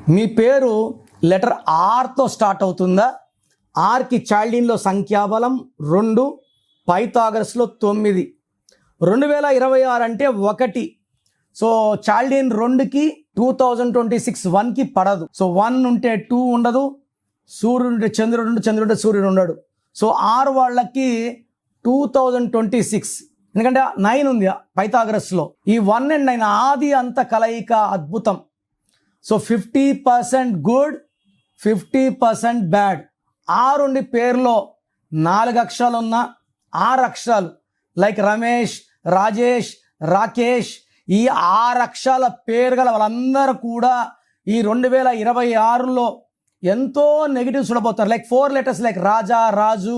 మీ పేరు letter ఆర్తో start అవుతుందా? ఆర్కి చాల్డీన్లో సంఖ్యాబలం 2, పైథాగరస్లో 9. 2026 అంటే 1. సో చాల్డీన్ 2కి 2026 1కి పడదు. సో 1 ఉంటే 2 ఉండదు, సూర్యుడు ఉంటే చంద్రుడు ఉండు, చంద్రుడు ఉంటే సూర్యుడు ఉండడు. సో ఆర్ వాళ్ళకి 2026, ఎందుకంటే 9 ఉంది పైథాగరస్లో. ఈ 1 and 9 ఆది అంత కలయిక అద్భుతం. So 50% good, 50% bad. ఆరుండి పేరులో 4 అక్షరాలు ఉన్న 6 అక్షరాలు లైక్ రమేష్, రాజేష్, రాకేష్, ఈ 6 అక్షరాల పేరు గల వాళ్ళందరూ కూడా ఈ 2026లో ఎంతో నెగిటివ్ చూడబోతారు. లైక్ 4 లెటర్స్ లైక్ రాజా, రాజు,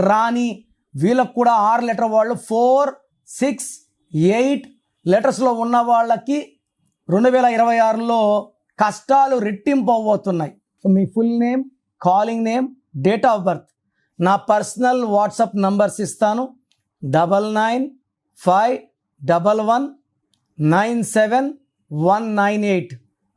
రాణి, వీళ్ళకు కూడా 6 లెటర్ వాళ్ళు 4, 6, 8 లెటర్స్లో ఉన్న వాళ్ళకి 2026లో కష్టాలు రెట్టింపు అవబోతున్నాయి. సో మీ full name, calling name, date of birth, నా పర్సనల్ వాట్సాప్ నంబర్స్ ఇస్తాను. 9951197198,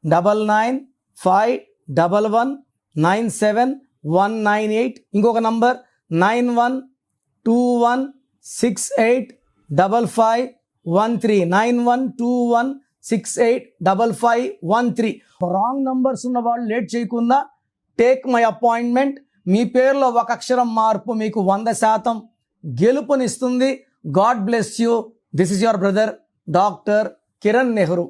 9951197198. ఇంకొక నంబర్ 9121685513, 9121685513. రాంగ్ నంబర్స్ ఉన్న వాళ్ళు లేట్ చేయకుండా టేక్ మై అపాయింట్మెంట్. మీ పేరులో 1 అక్షరం మార్పు మీకు 100% గెలుపునిస్తుంది. God bless you. This is your brother doctor Kiran Nehru.